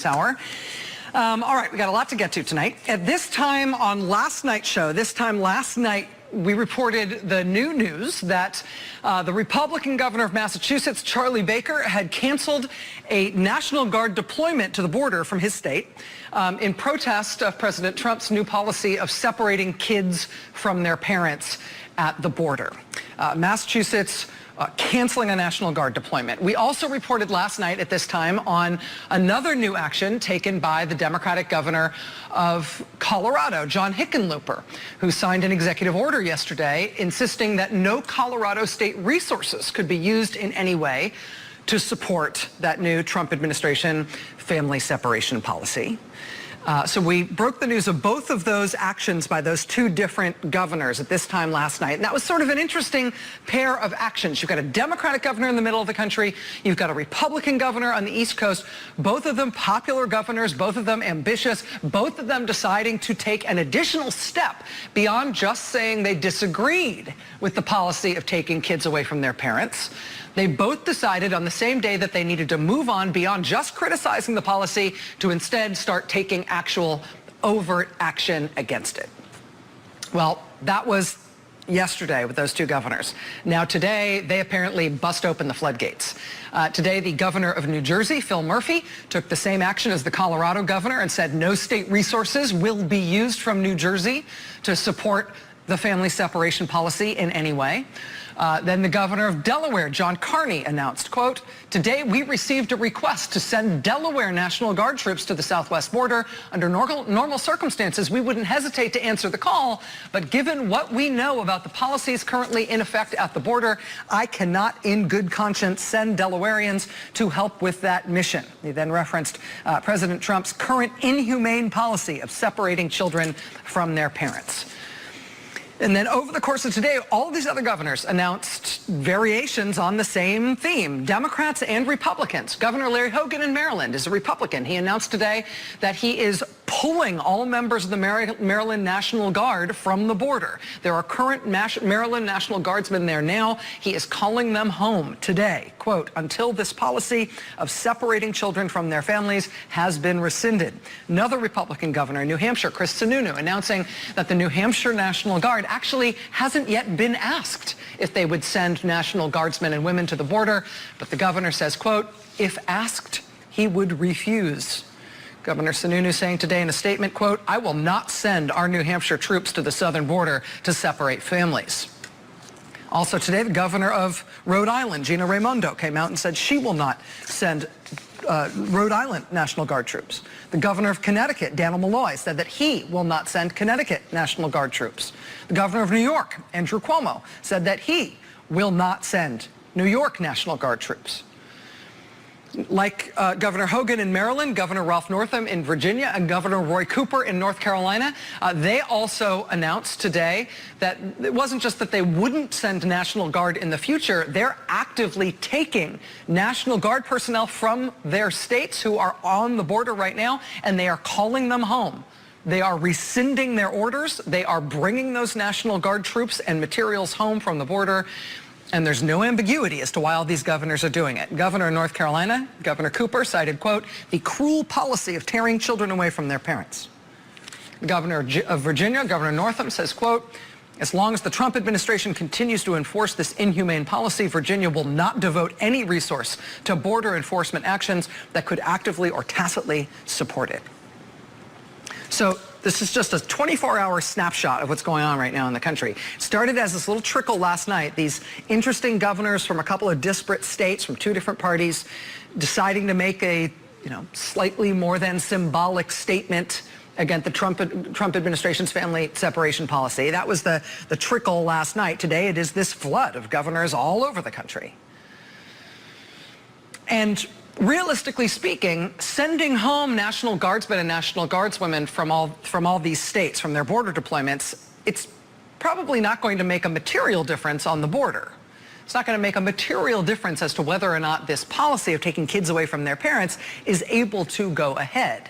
hour. All right, we got a lot to get to tonight. At this time on last night's show, last night, we reported the new news that the Republican governor of Massachusetts, Charlie Baker, had canceled a National Guard deployment to the border from his state in protest of President Trump's new policy of separating kids from their parents at the border. Massachusetts canceling a National Guard deployment. We also reported last night at this time on another new action taken by the Democratic governor of Colorado, John Hickenlooper, who signed an executive order yesterday insisting that no Colorado state resources could be used in any way to support that new Trump administration family separation policy. So we broke the news of both of those actions by those two different governors at this time last night. And that was sort of an interesting pair of actions. You've got a Democratic governor in the middle of the country. You've got a Republican governor on the East Coast. Both of them popular governors, both of them ambitious, both of them deciding to take an additional step beyond just saying they disagreed with the policy of taking kids away from their parents. They both decided on the same day that they needed to move on beyond just criticizing the policy to instead start taking actual overt action against it. Well, that was yesterday with those two governors. Now today, they apparently bust open the floodgates. Today, the governor of New Jersey, Phil Murphy, took the same action as the Colorado governor and said no state resources will be used from New Jersey to support the family separation policy in any way. Then the governor of Delaware, John Carney, announced, quote, "Today we received a request to send Delaware National Guard troops to the southwest border. Under normal circumstances, we wouldn't hesitate to answer the call, but given what we know about the policies currently in effect at the border, I cannot in good conscience send Delawareans to help with that mission." He then referenced President Trump's current inhumane policy of separating children from their parents. And then over the course of today, all of these other governors announced variations on the same theme, Democrats and Republicans. Governor Larry Hogan in Maryland is a Republican. He announced today that he is pulling all members of the Maryland National Guard from the border. There are current Maryland National Guardsmen there now. He is calling them home today, quote, "until this policy of separating children from their families has been rescinded." Another Republican governor in New Hampshire, Chris Sununu, announcing that the New Hampshire National Guard actually hasn't yet been asked if they would send National Guardsmen and women to the border, but the governor says, quote, "if asked, he would refuse." Governor Sununu saying today in a statement, quote, "I will not send our New Hampshire troops to the southern border to separate families." Also today, the governor of Rhode Island, Gina Raimondo, came out and said she will not send Rhode Island National Guard troops. The governor of Connecticut, Daniel Malloy, said that he will not send Connecticut National Guard troops. The governor of New York, Andrew Cuomo, said that he will not send New York National Guard troops. Like Governor Hogan in Maryland, Governor Ralph Northam in Virginia, and Governor Roy Cooper in North Carolina, they also announced today that it wasn't just that they wouldn't send National Guard in the future, they're actively taking National Guard personnel from their states who are on the border right now, and they are calling them home. They are rescinding their orders. They are bringing those National Guard troops and materials home from the border. And there's no ambiguity as to why all these governors are doing it. Governor of North Carolina, Governor Cooper, cited, quote, "the cruel policy of tearing children away from their parents." The governor of Virginia, Governor Northam, says, quote, "as long as the Trump administration continues to enforce this inhumane policy, Virginia will not devote any resource to border enforcement actions that could actively or tacitly support it." So this is just a 24-hour snapshot of what's going on right now in the country. It started as this little trickle last night, these interesting governors from a couple of disparate states from two different parties deciding to make a, slightly more than symbolic statement against the Trump administration's family separation policy. That was the trickle last night. Today it is this flood of governors all over the country. And realistically speaking, sending home National Guardsmen and National Guardswomen from all these states, from their border deployments, it's probably not going to make a material difference on the border. It's not going to make a material difference as to whether or not this policy of taking kids away from their parents is able to go ahead.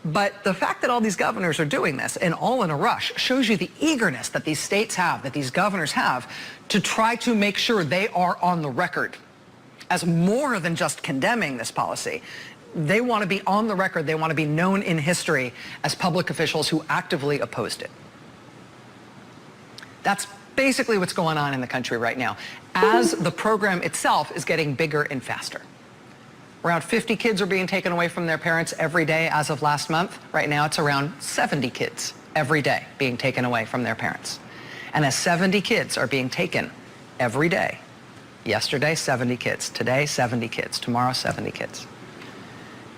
But the fact that all these governors are doing this, and all in a rush, shows you the eagerness that these states have, that these governors have, to try to make sure they are on the record as more than just condemning this policy. They want to be on the record. They want to be known in history as public officials who actively opposed it. That's basically what's going on in the country right now, as the program itself is getting bigger and faster. Around 50 kids are being taken away from their parents every day as of last month. Right now, it's around 70 kids every day being taken away from their parents. And as 70 kids are being taken every day, yesterday, 70 kids, today, 70 kids, tomorrow, 70 kids.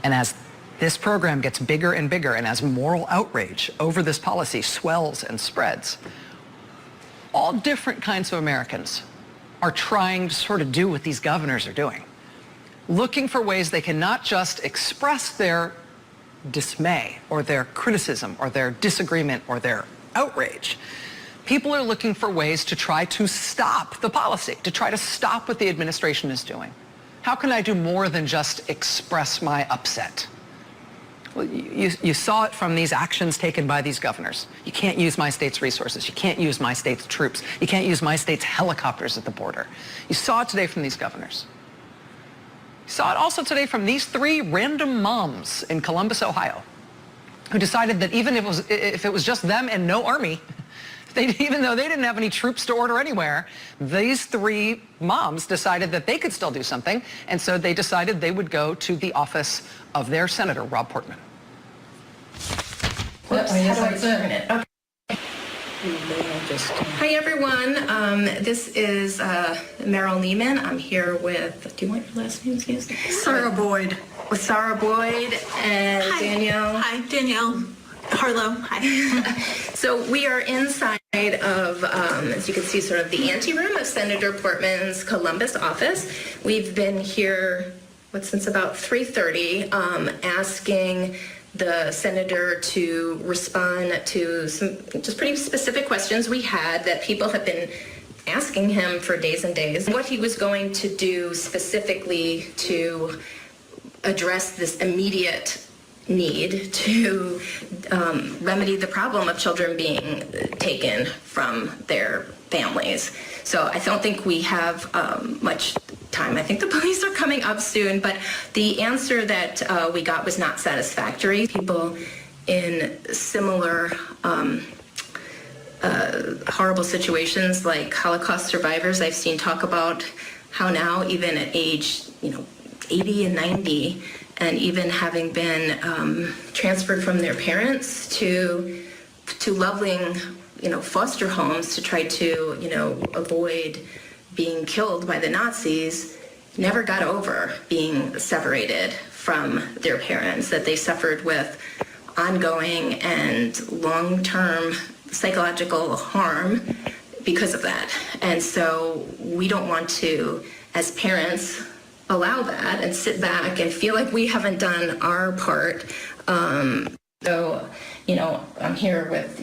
And as this program gets bigger and bigger, and as moral outrage over this policy swells and spreads, all different kinds of Americans are trying to sort of do what these governors are doing, looking for ways they can not just express their dismay or their criticism or their disagreement or their outrage. People are looking for ways to try to stop the policy, to try to stop what the administration is doing. How can I do more than just express my upset? Well, you saw it from these actions taken by these governors. You can't use my state's resources. You can't use my state's troops. You can't use my state's helicopters at the border. You saw it today from these governors. You saw it also today from these 3 random moms in Columbus, Ohio, who decided that even if it was just them and no army, even though they didn't have any troops to order anywhere, these 3 moms decided that they could still do something, and so they decided they would go to the office of their senator, Rob Portman. Whoops, how do I turn it? Okay. Hi, everyone. This is Meryl Neiman. I'm here with, do you want your last names used? Sarah Boyd. With Sarah Boyd and Hi. Danielle. Hi, Danielle. Harlow. Hi. So we are inside of, as you can see, sort of the anteroom of Senator Portman's Columbus office. We've been here, since about 3:30, asking the senator to respond to some just pretty specific questions we had that people have been asking him for days and days. What he was going to do specifically to address this immediate need to remedy the problem of children being taken from their families. So I don't think we have much time. I think the police are coming up soon, but the answer that we got was not satisfactory. People in similar horrible situations like Holocaust survivors, I've seen talk about how now, even at age 80 and 90, and even having been transferred from their parents to loving, foster homes to try to, avoid being killed by the Nazis, never got over being separated from their parents, that they suffered with ongoing and long-term psychological harm because of that. And so we don't want to, as parents, allow that and sit back and feel like we haven't done our part. I'm here with,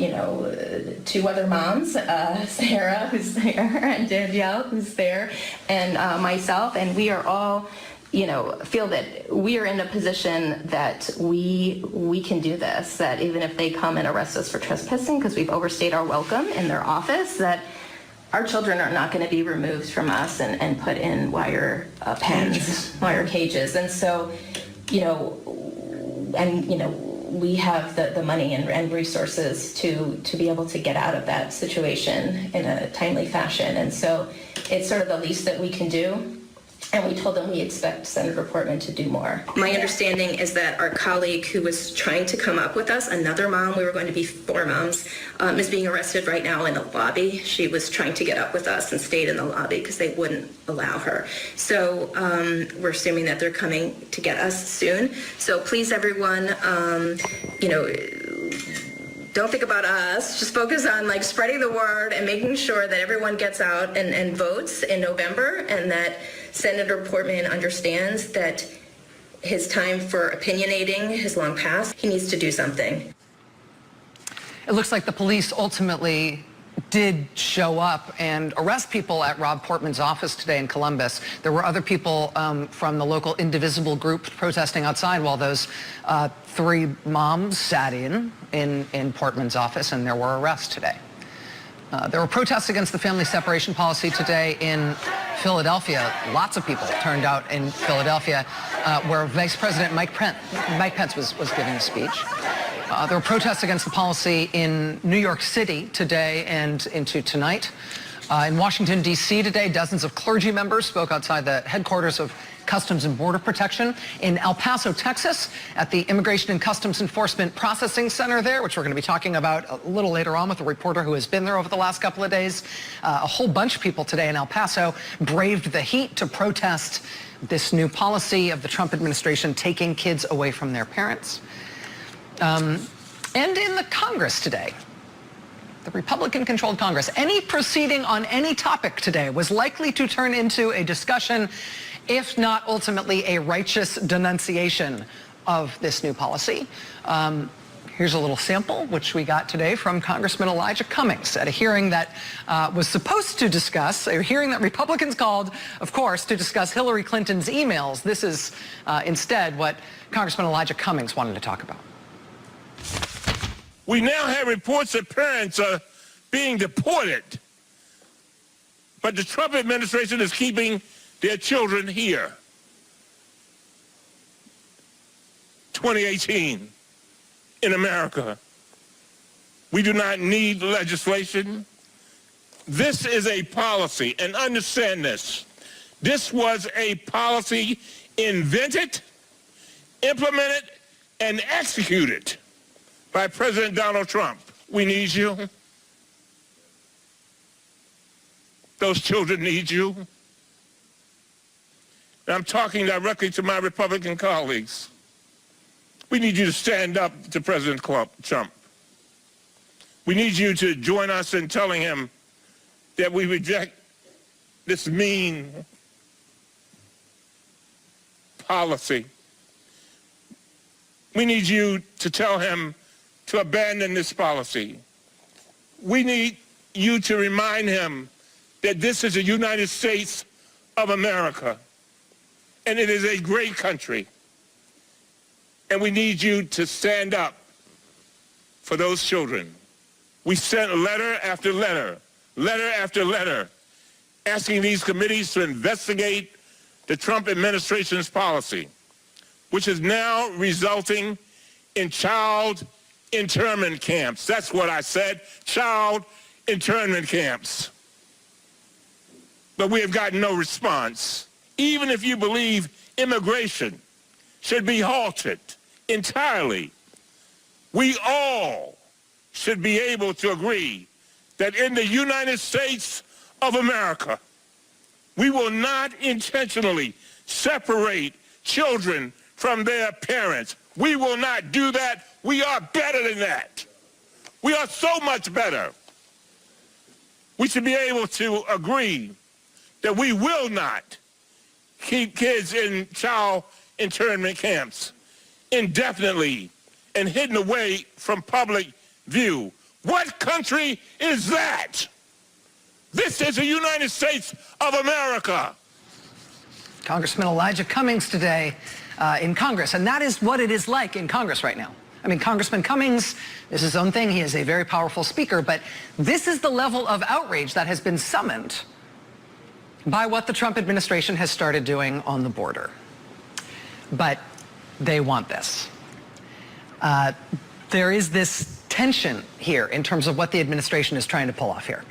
2 other moms, Sarah, who's there, and Danielle, who's there, and myself, and we are all, feel that we are in a position that we can do this, that even if they come and arrest us for trespassing because we've overstayed our welcome in their office, that our children are not going to be removed from us and put in wire cages. And so, we have the money and resources to be able to get out of that situation in a timely fashion. And so it's sort of the least that we can do. And we told them we expect Senator Portman to do more. My understanding is that our colleague who was trying to come up with us, another mom, we were going to be 4 moms, is being arrested right now in the lobby. She was trying to get up with us and stayed in the lobby because they wouldn't allow her. So we're assuming that they're coming to get us soon. So please, everyone, don't think about us. Just focus on spreading the word and making sure that everyone gets out and votes in November, and that Senator Portman understands that his time for opinionating has long passed. He needs to do something. It looks like the police ultimately did show up and arrest people at Rob Portman's office today in Columbus. There were other people from the local Indivisible group protesting outside while those 3 moms sat in Portman's office, and there were arrests today. There were protests against the family separation policy today in Philadelphia. Lots of people turned out in Philadelphia, where Vice President Mike Pence was giving a speech. There were protests against the policy in New York City today and into tonight. In Washington, D.C. today, dozens of clergy members spoke outside the headquarters of Customs and Border Protection. In El Paso, Texas, at the Immigration and Customs Enforcement Processing Center there, which we're going to be talking about a little later on with a reporter who has been there over the last couple of days. A whole bunch of people today in El Paso braved the heat to protest this new policy of the Trump administration taking kids away from their parents. And in the Congress today, the Republican-controlled Congress, any proceeding on any topic today was likely to turn into a discussion, if not ultimately a righteous denunciation of this new policy. Here's a little sample, which we got today from Congressman Elijah Cummings at a hearing that was supposed to discuss, a hearing that Republicans called, of course, to discuss Hillary Clinton's emails. This is instead what Congressman Elijah Cummings wanted to talk about. We now have reports that parents are being deported, but the Trump administration is keeping their children here. 2018 in America. We do not need legislation. This is a policy, and understand this. This was a policy invented, implemented, and executed by President Donald Trump. We need you. Those children need you. And I'm talking directly to my Republican colleagues. We need you to stand up to President Trump. We need you to join us in telling him that we reject this mean policy. We need you to tell him to abandon this policy. We need you to remind him that this is the United States of America, and it is a great country. And we need you to stand up for those children. We sent letter after letter, letter after letter, asking these committees to investigate the Trump administration's policy, which is now resulting in child internment camps. That's what I said, child internment camps. But we have gotten no response. Even if you believe immigration should be halted entirely, we all should be able to agree that in the United States of America, we will not intentionally separate children from their parents. We will not do that. We are better than that. We are so much better. We should be able to agree that we will not keep kids in child internment camps indefinitely and hidden away from public view. What country is that? This is the United States of America. Congressman Elijah Cummings today in Congress, and that is what it is like in Congress right now. I mean, Congressman Cummings is his own thing. He is a very powerful speaker, but this is the level of outrage that has been summoned by what the Trump administration has started doing on the border. But they want this. There is this tension here in terms of what the administration is trying to pull off here.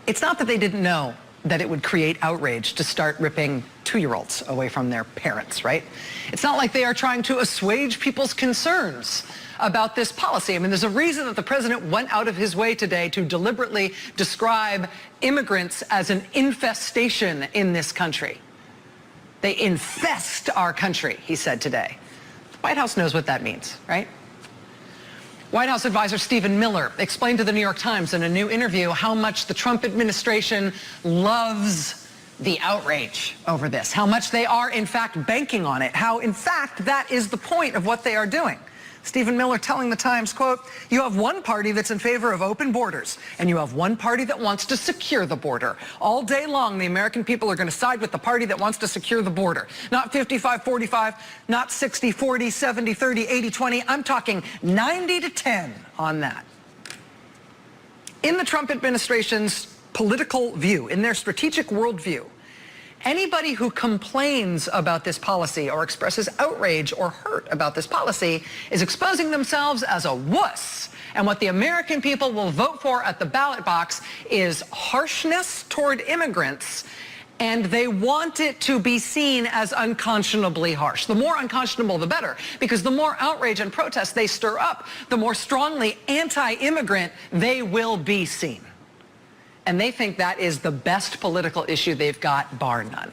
It's not that they didn't know that it would create outrage to start ripping 2-year-olds away from their parents, right? It's not like they are trying to assuage people's concerns about this policy. I mean, there's a reason that the president went out of his way today to deliberately describe immigrants as an infestation in this country. They infest our country, he said today. The White House knows what that means, right? White House advisor Stephen Miller explained to the New York Times in a new interview how much the Trump administration loves the outrage over this, how much they are, in fact, banking on it, how, in fact, that is the point of what they are doing. Stephen Miller telling the Times, quote, "You have one party that's in favor of open borders, and you have one party that wants to secure the border. All day long, the American people are going to side with the party that wants to secure the border. Not 55-45, not 60-40, 70-30, 80-20. I'm talking 90-10 on that." In the Trump administration's political view, in their strategic worldview, anybody who complains about this policy or expresses outrage or hurt about this policy is exposing themselves as a wuss. And what the American people will vote for at the ballot box is harshness toward immigrants, and they want it to be seen as unconscionably harsh. The more unconscionable, the better, because the more outrage and protest they stir up, the more strongly anti-immigrant they will be seen. And they think that is the best political issue they've got, bar none.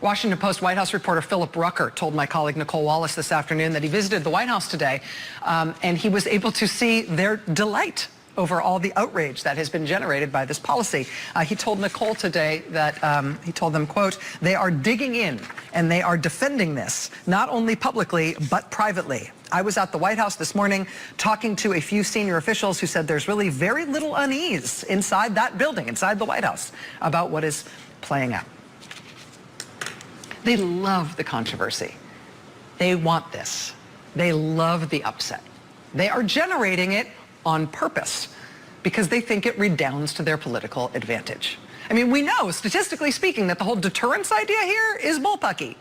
Washington Post White House reporter Philip Rucker told my colleague Nicole Wallace this afternoon that he visited the White House today, and he was able to see their delight over all the outrage that has been generated by this policy. He told Nicole today that, he told them, quote, "They are digging in and they are defending this, not only publicly, but privately. I was at the White House this morning talking to a few senior officials who said there's really very little unease inside that building, inside the White House, about what is playing out." They love the controversy. They want this. They love the upset. They are generating it on purpose because they think it redounds to their political advantage. I mean, we know, statistically speaking, that the whole deterrence idea here is bullpucky.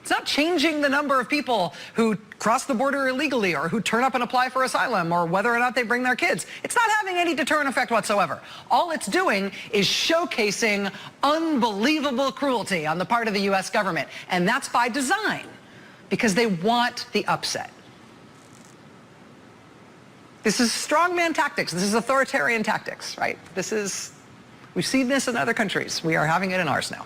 It's not changing the number of people who cross the border illegally or who turn up and apply for asylum or whether or not they bring their kids. It's not having any deterrent effect whatsoever. All it's doing is showcasing unbelievable cruelty on the part of the U.S. government. And that's by design, because they want the upset. This is strongman tactics. This is authoritarian tactics, right? We've seen this in other countries. We are having it in ours now.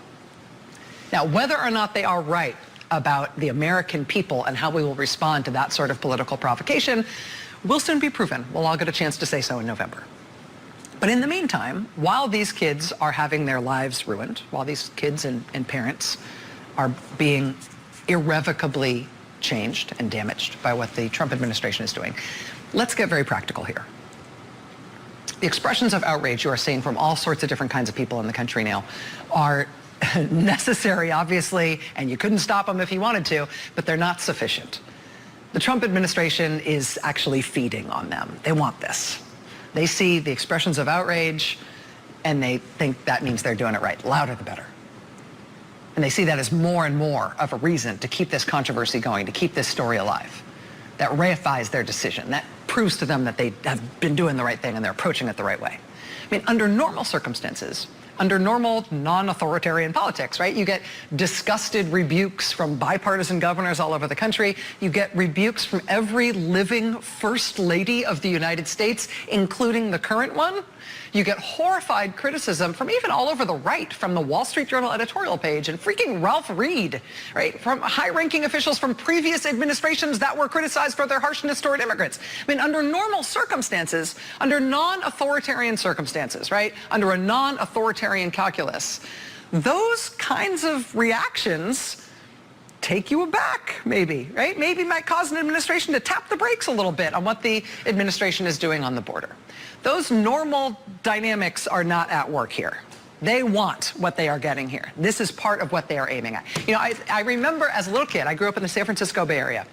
Now, whether or not they are right about the American people and how we will respond to that sort of political provocation will soon be proven. We'll all get a chance to say so in November. But in the meantime, while these kids are having their lives ruined, while these kids and parents are being irrevocably changed and damaged by what the Trump administration is doing, let's get very practical here. The expressions of outrage you are seeing from all sorts of different kinds of people in the country now are necessary, obviously, and you couldn't stop them if you wanted to, but they're not sufficient. The Trump administration is actually feeding on them. They want this. They see the expressions of outrage, and they think that means they're doing it right. Louder the better. And they see that as more and more of a reason to keep this controversy going, to keep this story alive. That reifies their decision. That proves to them that they have been doing the right thing and they're approaching it the right way. I mean, under normal circumstances, under normal non-authoritarian politics, right? You get disgusted rebukes from bipartisan governors all over the country. You get rebukes from every living first lady of the United States, including the current one. You get horrified criticism from even all over the right, from the Wall Street Journal editorial page and freaking Ralph Reed, right? From high-ranking officials from previous administrations that were criticized for their harshness toward immigrants. I mean, under normal circumstances, under non-authoritarian circumstances, right? Under a non-authoritarian calculus, those kinds of reactions take you aback, maybe, right? Maybe might cause an administration to tap the brakes a little bit on what the administration is doing on the border. Those normal dynamics are not at work here. They want what they are getting here. This is part of what they are aiming at. You know, I remember as a little kid, I grew up in the San Francisco Bay Area.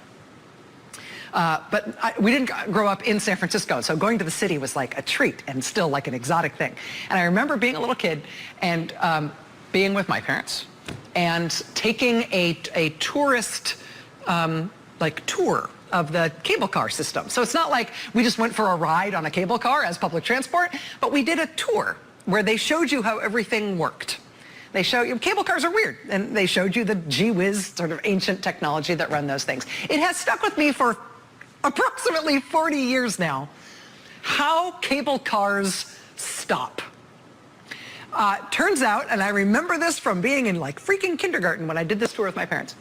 But we didn't grow up in San Francisco, so going to the city was like a treat and still like an exotic thing. And I remember being a little kid and being with my parents and taking a tourist tour of the cable car system. So it's not like we just went for a ride on a cable car as public transport, but we did a tour where they showed you how everything worked. They show you, cable cars are weird, and they showed you the gee-whiz sort of ancient technology that run those things. It has stuck with me for approximately 40 years now, how cable cars stop. Turns out, and I remember this from being in like freaking kindergarten when I did this tour with my parents.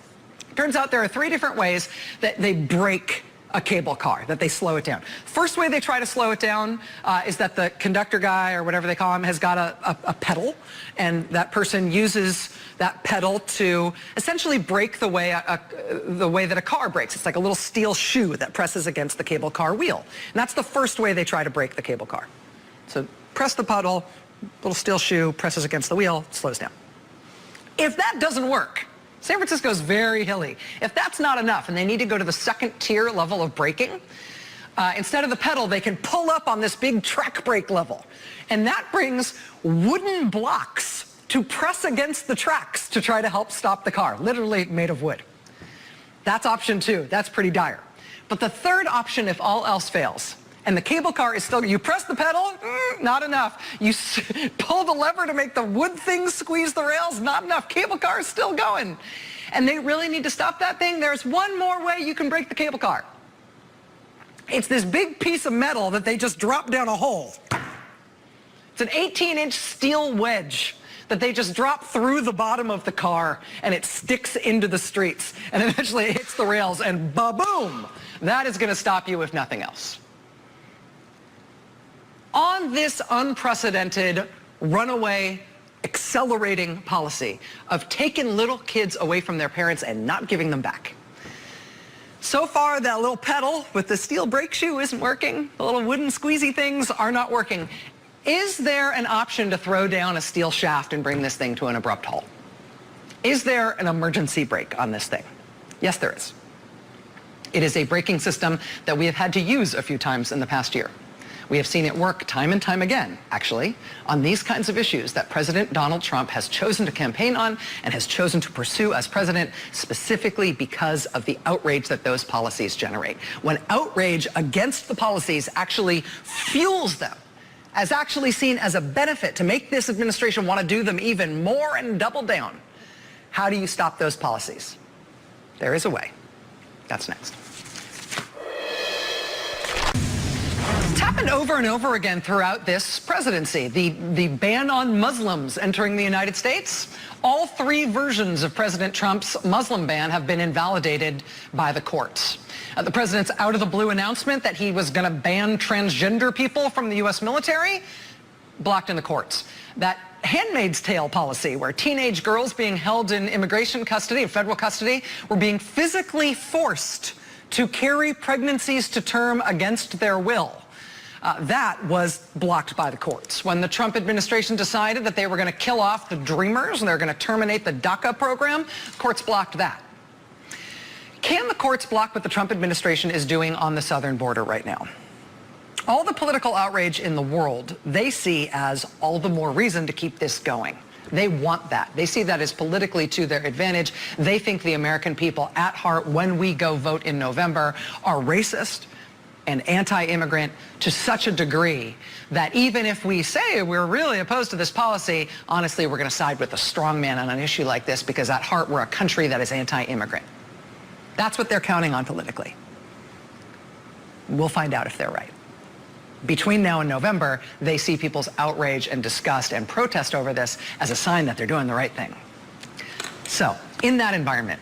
Turns out there are 3 different ways that they break a cable car, that they slow it down. First way they try to slow it down is that the conductor guy, or whatever they call him, has got a pedal, and that person uses that pedal to essentially brake the way that a car brakes. It's like a little steel shoe that presses against the cable car wheel. And that's the first way they try to brake the cable car. So press the pedal, little steel shoe presses against the wheel, slows down. If that doesn't work, San Francisco is very hilly. If that's not enough and they need to go to the second tier level of braking, instead of the pedal, they can pull up on this big track brake level. And that brings wooden blocks to press against the tracks to try to help stop the car, literally made of wood. That's option 2. That's pretty dire. But the third option, if all else fails, and the cable car is still, you press the pedal, not enough. You pull the lever to make the wood thing squeeze the rails, not enough. Cable car is still going. And they really need to stop that thing. There's one more way you can break the cable car. It's this big piece of metal that they just drop down a hole. It's an 18-inch steel wedge that they just drop through the bottom of the car, and it sticks into the streets. And eventually it hits the rails, and ba-boom! That is going to stop you if nothing else. On this unprecedented, runaway, accelerating policy of taking little kids away from their parents and not giving them back. So far, that little pedal with the steel brake shoe isn't working. The little wooden squeezy things are not working. Is there an option to throw down a steel shaft and bring this thing to an abrupt halt? Is there an emergency brake on this thing? Yes, there is. It is a braking system that we have had to use a few times in the past year. We have seen it work time and time again, actually, on these kinds of issues that President Donald Trump has chosen to campaign on and has chosen to pursue as president, specifically because of the outrage that those policies generate. When outrage against the policies actually fuels them, as actually seen as a benefit to make this administration want to do them even more and double down, how do you stop those policies? There is a way. That's next. It's happened over and over again throughout this presidency. The ban on Muslims entering the United States. All 3 versions of President Trump's Muslim ban have been invalidated by the courts. The president's out-of-the-blue announcement that he was going to ban transgender people from the U.S. military, blocked in the courts. That Handmaid's Tale policy, where teenage girls being held in immigration custody, federal custody, were being physically forced to carry pregnancies to term against their will. That was blocked by the courts. When the Trump administration decided that they were going to kill off the Dreamers and they're going to terminate the DACA program, courts blocked that. Can the courts block what the Trump administration is doing on the southern border right now? All the political outrage in the world, they see as all the more reason to keep this going. They want that. They see that as politically to their advantage. They think the American people at heart, when we go vote in November, are racist and anti-immigrant to such a degree that even if we say we're really opposed to this policy, honestly, we're going to side with the strong man on an issue like this because at heart we're a country that is anti-immigrant. That's what they're counting on politically. We'll find out if they're right. Between now and November, they see people's outrage and disgust and protest over this as a sign that they're doing the right thing. So, in that environment,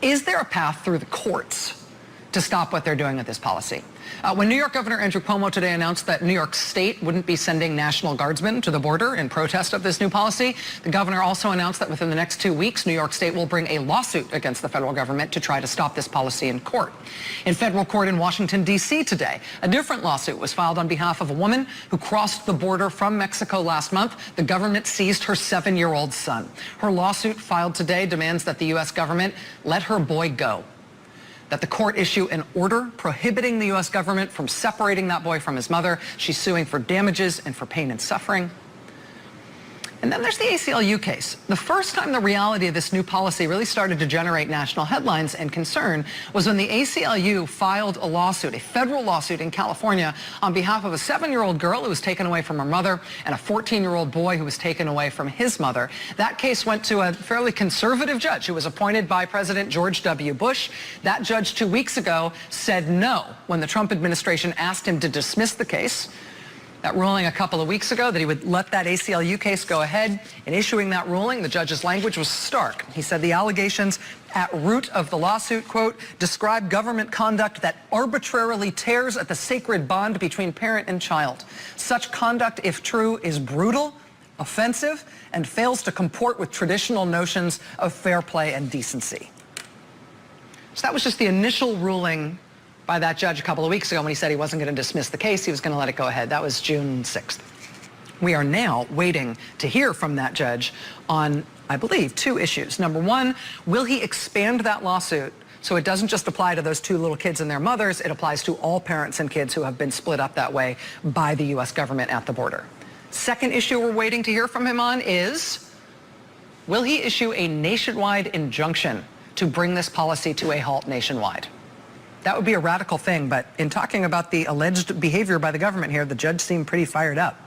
is there a path through the courts to stop what they're doing with this policy? When New York Governor Andrew Cuomo today announced that New York State wouldn't be sending National Guardsmen to the border in protest of this new policy, the governor also announced that within the next 2 weeks, New York State will bring a lawsuit against the federal government to try to stop this policy in court. In federal court in Washington, D.C. today, a different lawsuit was filed on behalf of a woman who crossed the border from Mexico last month. The government seized her 7-year-old son. Her lawsuit filed today demands that the U.S. government let her boy go, that the court issue an order prohibiting the U.S. government from separating that boy from his mother. She's suing for damages and for pain and suffering. And then there's the ACLU case. The first time the reality of this new policy really started to generate national headlines and concern was when the ACLU filed a lawsuit, a federal lawsuit in California on behalf of a 7-year-old girl who was taken away from her mother and a 14-year-old boy who was taken away from his mother. That case went to a fairly conservative judge who was appointed by President George W. Bush. That judge 2 weeks ago said no when the Trump administration asked him to dismiss the case. That ruling a couple of weeks ago that he would let that ACLU case go ahead. In issuing that ruling, the judge's language was stark. He said the allegations at root of the lawsuit, quote, describe government conduct that arbitrarily tears at the sacred bond between parent and child. Such conduct, if true, is brutal, offensive, and fails to comport with traditional notions of fair play and decency. So that was just the initial ruling by that judge a couple of weeks ago when he said he wasn't going to dismiss the case, he was going to let it go ahead. That was June 6th. We are now waiting to hear from that judge on, I believe, 2 issues. Number one, will he expand that lawsuit So it doesn't just apply to those 2 little kids and their mothers. It applies to all parents and kids who have been split up that way by the U.S. government at the border. Second issue we're waiting to hear from him on is, will he issue a nationwide injunction to bring this policy to a halt nationwide? That would be a radical thing, but in talking about the alleged behavior by the government here, the judge seemed pretty fired up.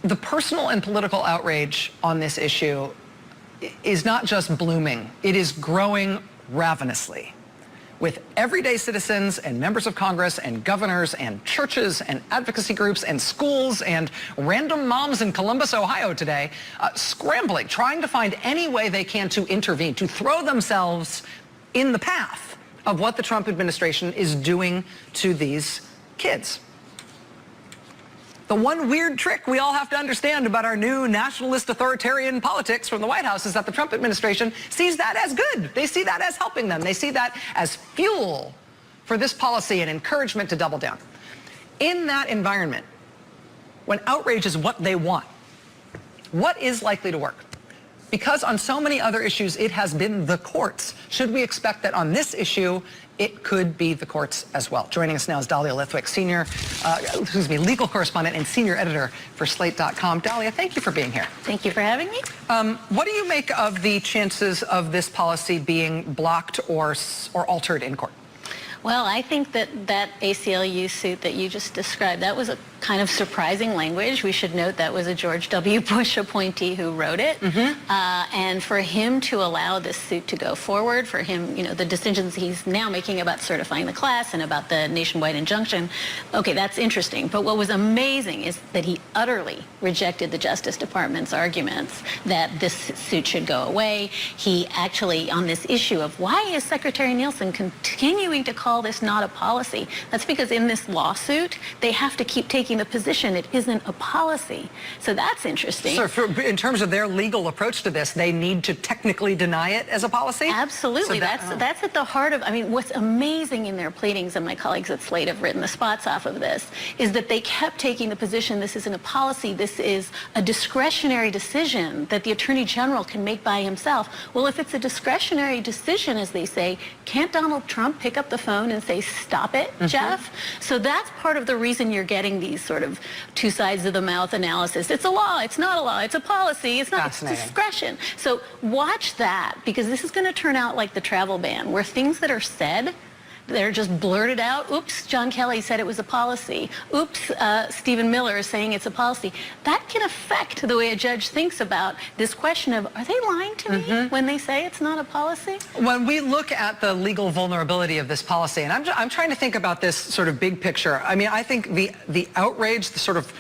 The personal and political outrage on this issue is not just blooming, it is growing ravenously, with everyday citizens and members of Congress and governors and churches and advocacy groups and schools and random moms in Columbus, Ohio today, scrambling, trying to find any way they can to intervene, to throw themselves in the path of what the Trump administration is doing to these kids. The one weird trick we all have to understand about our new nationalist authoritarian politics from the White House is that the Trump administration sees that as good. They see that as helping them. They see that as fuel for this policy and encouragement to double down. In that environment, when outrage is what they want, what is likely to work? Because on so many other issues, it has been the courts. Should we expect that on this issue, it could be the courts as well? Joining us now is Dahlia Lithwick, legal correspondent and senior editor for Slate.com. Dahlia, thank you for being here. Thank you for having me. What do you make of the chances of this policy being blocked or altered in court? Well, I think that ACLU suit that you just described, that was a kind of surprising language. We should note that was a George W. Bush appointee who wrote it. And for him to allow this suit to go forward, for him, the decisions he's now making about certifying the class and about the nationwide injunction, okay, that's interesting. But what was amazing is that he utterly rejected the Justice Department's arguments that this suit should go away. He actually, on this issue of why is Secretary Nielsen continuing to call this not a policy, that's because in this lawsuit, they have to keep taking the position it isn't a policy. So that's interesting. So in terms of their legal approach to this, they need to technically deny it as a policy? Absolutely. So that's at the heart of, what's amazing in their pleadings, and my colleagues at Slate have written the spots off of this, is that they kept taking the position this isn't a policy, this is a discretionary decision that the Attorney General can make by himself. Well, if it's a discretionary decision, as they say, can't Donald Trump pick up the phone and say, stop it, Jeff? So that's part of the reason you're getting these sort of two sides of the mouth analysis. It's a law, it's not a law, it's a policy, it's not, it's discretion. So watch that, because this is going to turn out like the travel ban, where things that are said, they're just blurted out. Oops, John Kelly said it was a policy. Oops, Stephen Miller is saying it's a policy. That can affect the way a judge thinks about this question of, are they lying to me when they say it's not a policy? When we look at the legal vulnerability of this policy, and I'm trying to think about this sort of big picture. I think the outrage, the sort of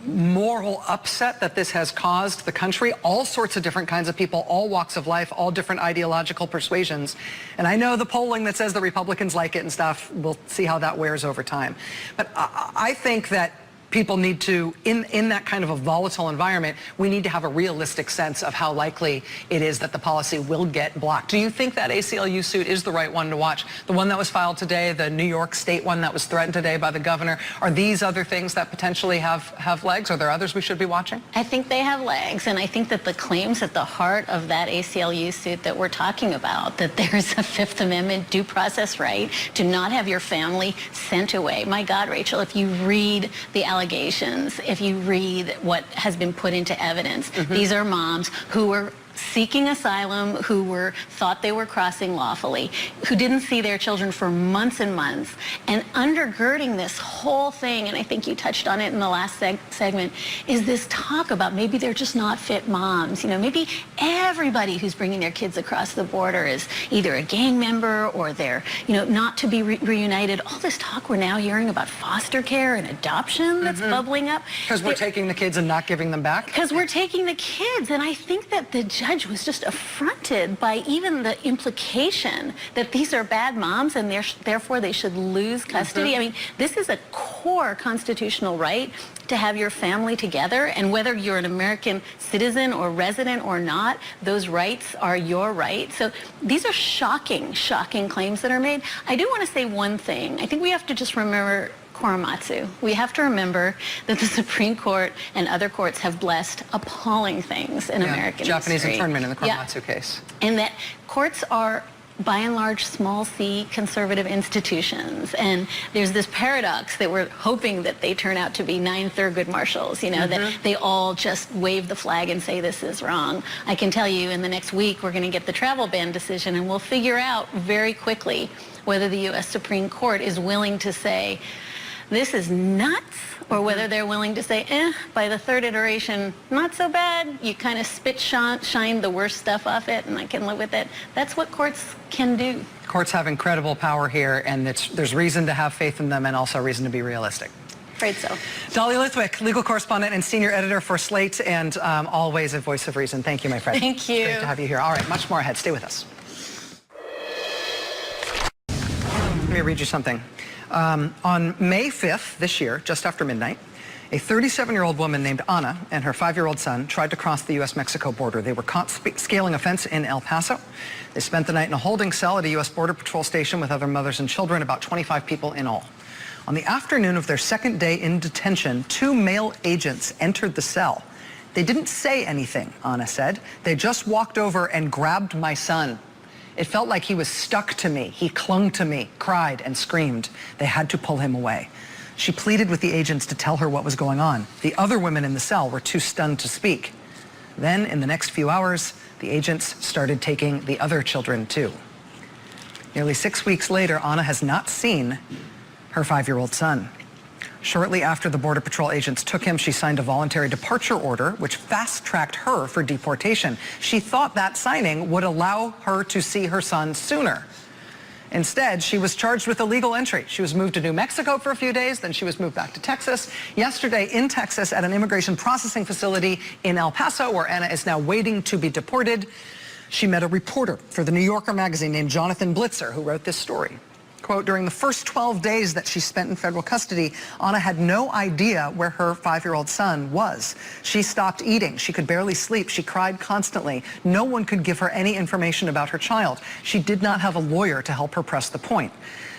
moral upset that this has caused the country, all sorts of different kinds of people, all walks of life, all different ideological persuasions. And I know the polling that says the Republicans like it and stuff, we'll see how that wears over time. But I think that people need to, in that kind of a volatile environment, we need to have a realistic sense of how likely it is that the policy will get blocked. Do you think that ACLU suit is the right one to watch? The one that was filed today, the New York State one that was threatened today by the governor, are these other things that potentially have legs? Are there others we should be watching? I think they have legs, and I think that the claims at the heart of that ACLU suit that we're talking about, that there's a Fifth Amendment due process right to not have your family sent away. My God, Rachel, if you read the allegations, if you read what has been put into evidence, these are moms who were seeking asylum, who thought they were crossing lawfully, who didn't see their children for months and months. And undergirding this whole thing, and I think you touched on it in the last segment, is this talk about maybe they're just not fit moms. Maybe everybody who's bringing their kids across the border is either a gang member or they're, not to be reunited. All this talk we're now hearing about foster care and adoption that's bubbling up. Because we're taking the kids and not giving them back? Because we're taking the kids, and I think that the judge was just affronted by even the implication that these are bad moms and therefore they should lose custody. This is a core constitutional right to have your family together, and whether you're an American citizen or resident or not, those rights are your right. So these are shocking, shocking claims that are made. I do want to say one thing. I think we have to just remember Korematsu. We have to remember that the Supreme Court and other courts have blessed appalling things in American Japanese history. internment in the Korematsu case. And that courts are by and large, small c conservative institutions. And there's this paradox that we're hoping that they turn out to be 9 Thurgood Marshalls, you know, that they all just wave the flag and say this is wrong. I can tell you in the next week we're going to get the travel ban decision, and we'll figure out very quickly whether the U.S. Supreme Court is willing to say this is nuts, or whether they're willing to say, by the third iteration, not so bad. You kind of shine the worst stuff off it, and I can live with it. That's what courts can do. Courts have incredible power here, and there's reason to have faith in them and also reason to be realistic. Afraid so. Dolly Lithwick, legal correspondent and senior editor for Slate, and always a voice of reason. Thank you, my friend. Thank you. Great to have you here. All right, much more ahead. Stay with us. Let me read you something. On May 5th this year, just after midnight, a 37-year-old woman named Ana and her 5-year-old son tried to cross the U.S.-Mexico border. They were caught scaling a fence in El Paso. They spent the night in a holding cell at a U.S. Border Patrol station with other mothers and children, about 25 people in all. On the afternoon of their second day in detention, 2 male agents entered the cell. They didn't say anything, Ana said. They just walked over and grabbed my son. It felt like he was stuck to me. He clung to me, cried and screamed. They had to pull him away. She pleaded with the agents to tell her what was going on. The other women in the cell were too stunned to speak. Then, in the next few hours, the agents started taking the other children too. Nearly 6 weeks later, Ana has not seen her 5-year-old son. Shortly after the Border Patrol agents took him, she signed a voluntary departure order, which fast-tracked her for deportation. She thought that signing would allow her to see her son sooner. Instead, she was charged with illegal entry. She was moved to New Mexico for a few days, then she was moved back to Texas. Yesterday in Texas at an immigration processing facility in El Paso, where Ana is now waiting to be deported, she met a reporter for the New Yorker magazine named Jonathan Blitzer, who wrote this story. Quote, during the first 12 days that she spent in federal custody, Ana had no idea where her 5-year-old son was. She stopped eating. She could barely sleep. She cried constantly. No one could give her any information about her child. She did not have a lawyer to help her press the point.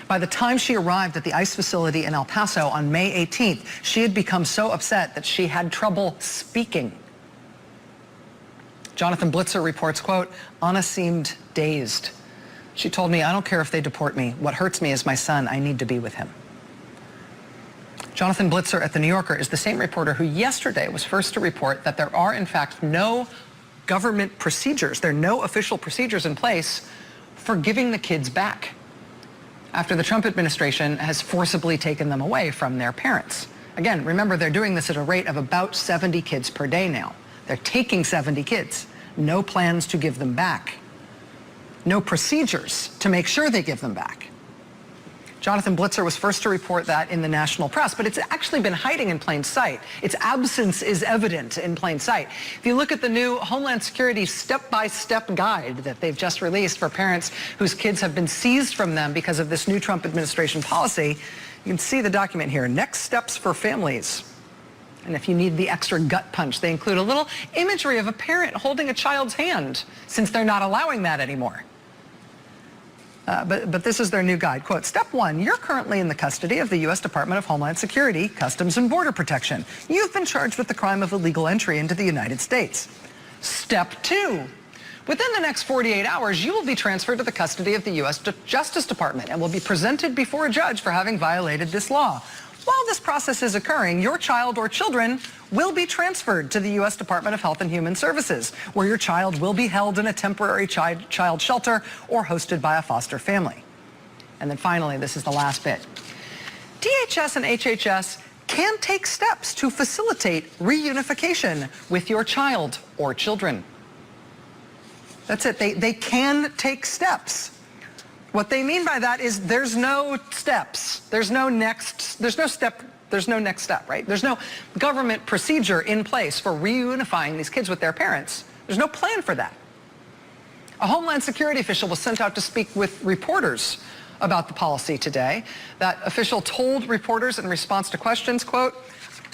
By the time she arrived at the ICE facility in El Paso on May 18th, she had become so upset that she had trouble speaking. Jonathan Blitzer reports, quote, Ana seemed dazed. She told me, I don't care if they deport me. What hurts me is my son. I need to be with him. Jonathan Blitzer at The New Yorker is the same reporter who yesterday was first to report that there are, in fact, no government procedures. There are no official procedures in place for giving the kids back after the Trump administration has forcibly taken them away from their parents. Again, remember, they're doing this at a rate of about 70 kids per day now. They're taking 70 kids. No plans to give them back. No procedures to make sure they give them back. Jonathan Blitzer was first to report that in the national press, but it's actually been hiding in plain sight. Its absence is evident in plain sight. If you look at the new Homeland Security step-by-step guide that they've just released for parents whose kids have been seized from them because of this new Trump administration policy, you can see the document here, Next Steps for Families. And if you need the extra gut punch, they include a little imagery of a parent holding a child's hand, since they're not allowing that anymore. But this is their new guide. Quote, Step 1, you're currently in the custody of the U.S. Department of Homeland Security, Customs and Border Protection. You've been charged with the crime of illegal entry into the United States. Step 2, within the next 48 hours, you will be transferred to the custody of the U.S. Justice Department and will be presented before a judge for having violated this law. While this process is occurring, your child or children will be transferred to the U.S. Department of Health and Human Services, where your child will be held in a temporary child shelter or hosted by a foster family. And then finally, this is the last bit. DHS and HHS can take steps to facilitate reunification with your child or children. That's it. They can take steps. What they mean by that is there's no steps. There's no next step, right? There's no government procedure in place for reunifying these kids with their parents. There's no plan for that. A Homeland Security official was sent out to speak with reporters about the policy today. That official told reporters in response to questions, quote,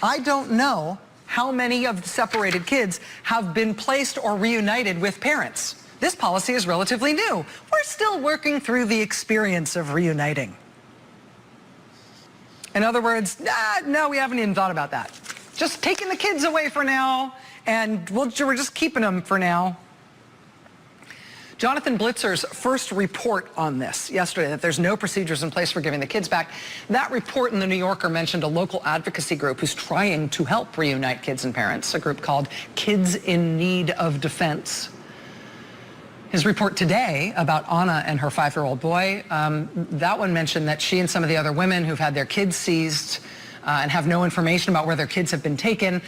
I don't know how many of the separated kids have been placed or reunited with parents. This policy is relatively new. We're still working through the experience of reuniting. In other words, no, we haven't even thought about that. Just taking the kids away for now, and we're just keeping them for now. Jonathan Blitzer's first report on this yesterday, that there's no procedures in place for giving the kids back, that report in the New Yorker mentioned a local advocacy group who's trying to help reunite kids and parents, a group called Kids in Need of Defense. His report today about Anna and her 5-year-old boy, that one mentioned that she and some of the other women who've had their kids seized and have no information about where their kids have been taken.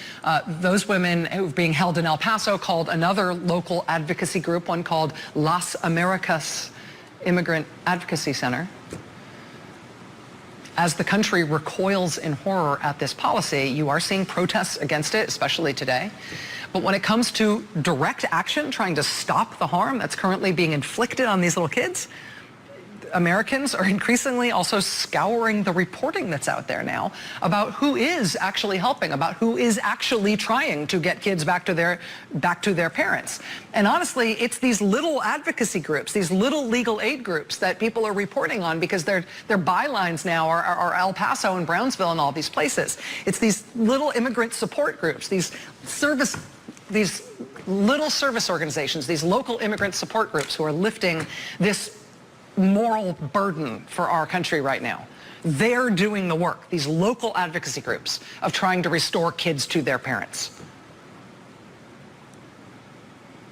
Those women who are being held in El Paso called another local advocacy group, one called Las Americas Immigrant Advocacy Center. As the country recoils in horror at this policy, you are seeing protests against it, especially today. But when it comes to direct action, trying to stop the harm that's currently being inflicted on these little kids, Americans are increasingly also scouring the reporting that's out there now about who is actually helping, about who is actually trying to get kids back to their parents. And honestly, it's these little advocacy groups, these little legal aid groups that people are reporting on because their bylines now are El Paso and Brownsville and all these places. It's these little immigrant support groups, these little service organizations, these local immigrant support groups who are lifting this moral burden for our country right now. They're doing the work, these local advocacy groups, of trying to restore kids to their parents.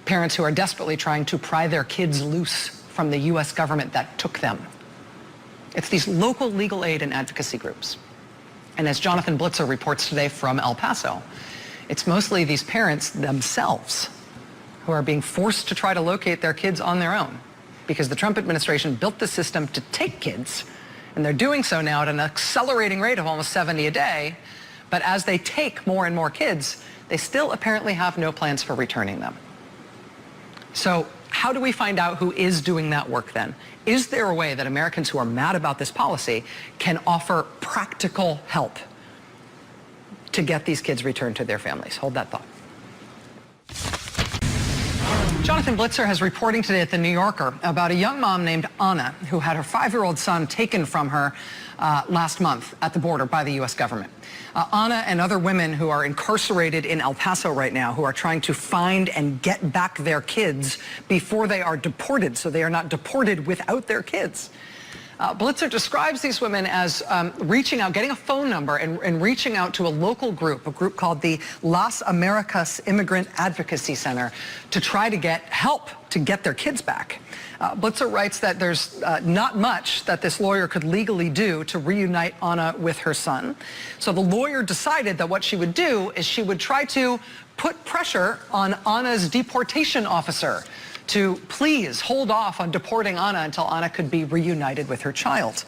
Parents who are desperately trying to pry their kids loose from the U.S. government that took them. It's these local legal aid and advocacy groups. And as Jonathan Blitzer reports today from El Paso, it's mostly these parents themselves who are being forced to try to locate their kids on their own, because the Trump administration built the system to take kids, and they're doing so now at an accelerating rate of almost 70 a day. But as they take more and more kids, they still apparently have no plans for returning them. So how do we find out who is doing that work then? Is there a way that Americans who are mad about this policy can offer practical help to get these kids returned to their families? Hold that thought. Jonathan Blitzer has reporting today at The New Yorker about a young mom named Anna who had her 5-year-old son taken from her last month at the border by the U.S. government. Anna and other women who are incarcerated in El Paso right now, who are trying to find and get back their kids before they are deported, so they are not deported without their kids. Blitzer describes these women as reaching out, getting a phone number and reaching out to a local group, a group called the Las Americas Immigrant Advocacy Center, to try to get help to get their kids back. Blitzer writes that there's not much that this lawyer could legally do to reunite Anna with her son. So the lawyer decided that what she would do is she would try to put pressure on Anna's deportation officer to please hold off on deporting Anna until Anna could be reunited with her child.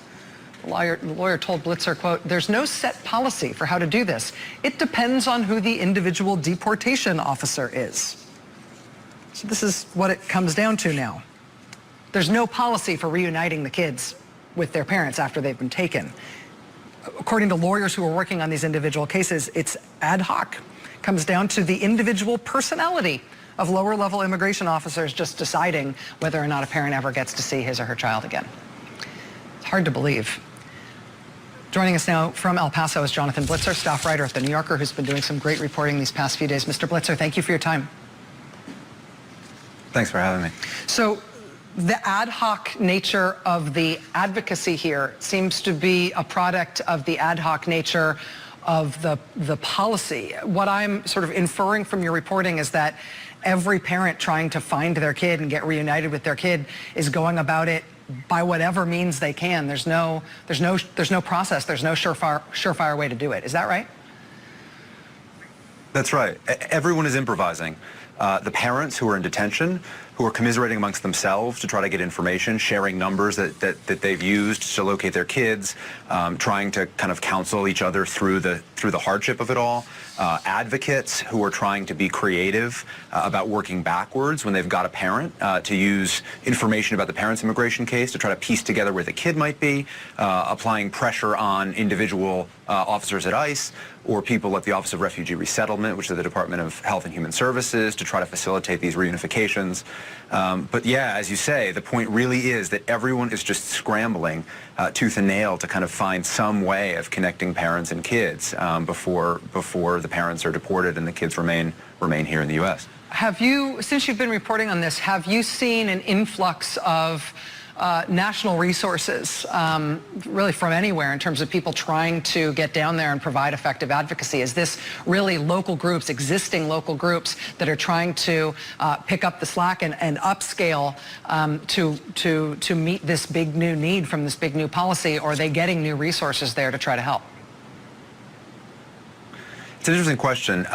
The lawyer told Blitzer, quote, "There's no set policy for how to do this. It depends on who the individual deportation officer is." So this is what it comes down to now. There's no policy for reuniting the kids with their parents after they've been taken. According to lawyers who are working on these individual cases, it's ad hoc. It comes down to the individual personality of lower-level immigration officers just deciding whether or not a parent ever gets to see his or her child again. It's hard to believe. Joining us now from El Paso is Jonathan Blitzer, staff writer at The New Yorker, who's been doing some great reporting these past few days. Mr. Blitzer, thank you for your time. Thanks for having me. So the ad hoc nature of the advocacy here seems to be a product of the ad hoc nature of the policy. What I'm sort of inferring from your reporting is that every parent trying to find their kid and get reunited with their kid is going about it by whatever means they can. There's no process. There's no surefire way to do it. Is that right? That's right. Everyone is improvising. The parents who are in detention, who are commiserating amongst themselves to try to get information, sharing numbers that they've used to locate their kids, trying to kind of counsel each other through the hardship of it all. Advocates who are trying to be creative about working backwards when they've got a parent, to use information about the parent's immigration case to try to piece together where the kid might be, applying pressure on individual officers at ICE or people at the Office of Refugee Resettlement, which is the Department of Health and Human Services, to try to facilitate these reunifications. But yeah, as you say, the point really is that everyone is just scrambling tooth and nail to kind of find some way of connecting parents and kids before the parents are deported and the kids remain here in the U.S. Have you, since you've been reporting on this, have you seen an influx of national resources, really from anywhere, in terms of people trying to get down there and provide effective advocacy? Is this really local groups, existing local groups, that are trying to pick up the slack and upscale to meet this big new need from this big new policy, or are they getting new resources there to try to help? It's an interesting question.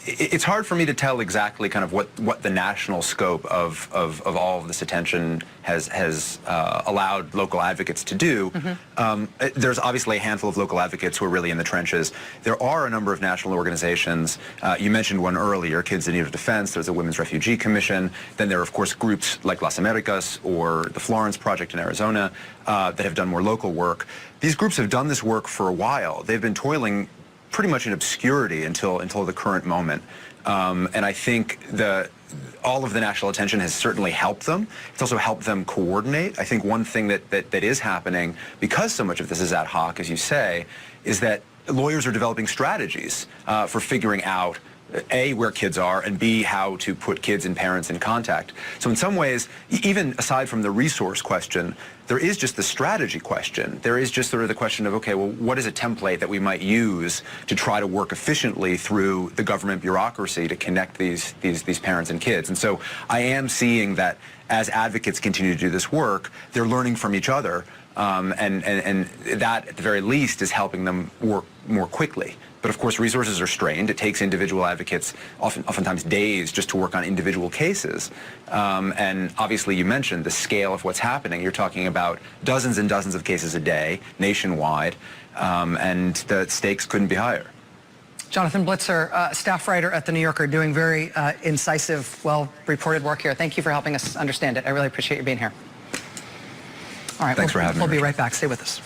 It's hard for me to tell exactly kind of what the national scope of all of this attention has allowed local advocates to do. There's obviously a handful of local advocates who are really in the trenches. There are a number of national organizations. You mentioned one earlier, Kids in Need of Defense. There's a Women's Refugee Commission. Then there are, of course, groups like Las Americas or the Florence Project in Arizona that have done more local work. These groups have done this work for a while. They've been toiling pretty much in obscurity until the current moment. And I think all of the national attention has certainly helped them. It's also helped them coordinate. I think one thing that is happening, because so much of this is ad hoc, as you say, is that lawyers are developing strategies for figuring out A, where kids are, and B, how to put kids and parents in contact. So in some ways, even aside from the resource question, there is just the strategy question. There is just sort of the question of, okay, well, what is a template that we might use to try to work efficiently through the government bureaucracy to connect these parents and kids? And so I am seeing that as advocates continue to do this work, they're learning from each other, and that, at the very least, is helping them work more quickly. But of course, resources are strained. It takes individual advocates oftentimes days just to work on individual cases. And obviously, you mentioned the scale of what's happening. You're talking about dozens and dozens of cases a day, nationwide, and the stakes couldn't be higher. Jonathan Blitzer, staff writer at The New Yorker, doing very incisive, well-reported work here. Thank you for helping us understand it. I really appreciate you being here. All right, Thanks for having me. We'll be right back. Stay with us.